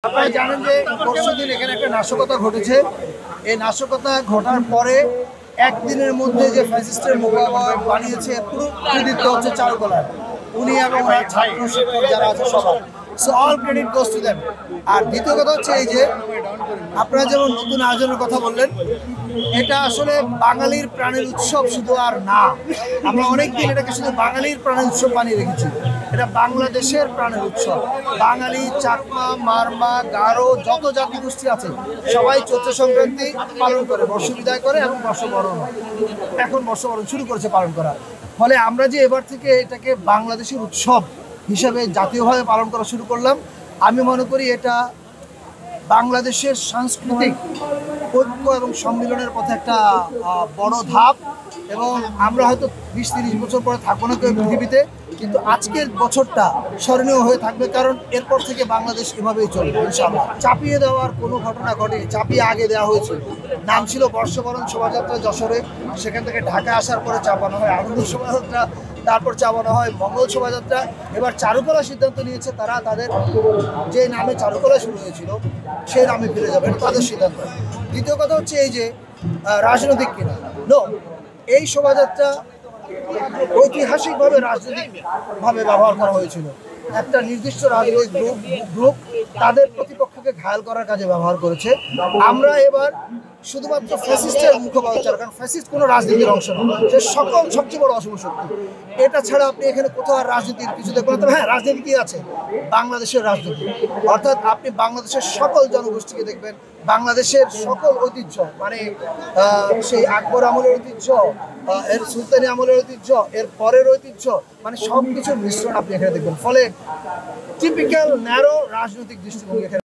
আপনারা জানেন যে পরশুদিন এখানে একটা নাশকতা ঘটেছে। এই নাশকতা ঘটার পরে একদিনের মধ্যে যে ফ্যাসিস্টের মোকাবিলা বানিয়েছে পুরো কৃতিত্ব হচ্ছে চারুকলার। উনি এবং ছাত্র শিক্ষক যারা আছে সবাই, so all credit goes to them. আর দ্বিতীয় কথা হচ্ছে এই যে আপনারা যেমন নতুন আয়োজনের কথা বললেন, এটা আসলে বাঙালির প্রাণের উৎসব শুধু আর না। আমরা অনেকদিন এটাকে শুধু বাঙালির প্রাণের উৎসব বানিয়ে রেখেছি। এটা বাংলাদেশের প্রাণের উৎসব। বাঙালি, চাকমা, মারমা, গারো যত জাতি গোষ্ঠী আছে সবাই চৈত্র সংক্রান্তি পালন করে, বর্ষ বিদায় করে এবং বর্ষবরণ, এখন বর্ষবরণ শুরু করেছে পালন করা। ফলে আমরা যে এবার থেকে এটাকে বাংলাদেশের উৎসব হিসেবে জাতীয়ভাবে পালন করা শুরু করলাম, আমি মনে করি এটা বাংলাদেশের সাংস্কৃতিক ঐক্য এবং সম্মিলনের পথে একটা বড় ধাপ। এবং আমরা হয়তো 20-30 বছর পরে থাকবো না কেউ পৃথিবীতে, কিন্তু আজকের বছরটা স্মরণীয় হয়ে থাকবে, কারণ এরপর থেকে বাংলাদেশ এভাবেই চলবে ইনশাআল্লাহ। চাপিয়ে দেওয়ার কোনো ঘটনা ঘটেনি, চাপিয়ে আগে দেওয়া হয়েছে। নাম ছিল বর্ষবরণ শোভাযাত্রা যশোরে, সেখান থেকে ঢাকা আসার পরে চাপানো হয় আনন্দ শোভাযাত্রা, তারপর চাপানো হয় মঙ্গল শোভাযাত্রা। এবার চারুকলা সিদ্ধান্ত নিয়েছে তারা তাদের যে নামে চারুকলা শুরু হয়েছিল সেই নামে ফিরে যাবে, এটা তাদের সিদ্ধান্ত। দ্বিতীয় কথা হচ্ছে এই যে রাজনৈতিক কিনা, নো, এই শোভাযাত্রা ঐতিহাসিকভাবে রাজনৈতিকভাবে ব্যবহার করা হয়েছিল। একটা নির্দিষ্ট রাজনৈতিক গ্রুপ তাদের প্রতিপক্ষকে ঘায়াল করার কাজে ব্যবহার করেছে। আমরা এবার শুধুমাত্র ফ্যাসিস্টের মুখপাত্র, কারণ ফ্যাসিস্ট কোনো রাজনীতির অংশ নয়, সে সকল সবচেয়ে বড় অশুভ শক্তি। এটা ছাড়া আপনি এখানে কোথাও আর রাজনীতির কিছু দেখবেন না। তবে হ্যাঁ, রাজনীতি কি আছে, বাংলাদেশের রাজনীতি, অর্থাৎ আপনি বাংলাদেশের সকল জনগোষ্ঠীকে দেখবেন, বাংলাদেশের সকল ঐতিহ্য, মানে সেই আকবর আমলের ঐতিহ্য, এর সুলতানি আমলের ঐতিহ্য, এর পরের ঐতিহ্য, মানে সব কিছুর মিশ্রণ আপনি এখানে দেখবেন। ফলে টিপিক্যাল ন্যারো রাজনৈতিক দৃষ্টিভঙ্গি এখানে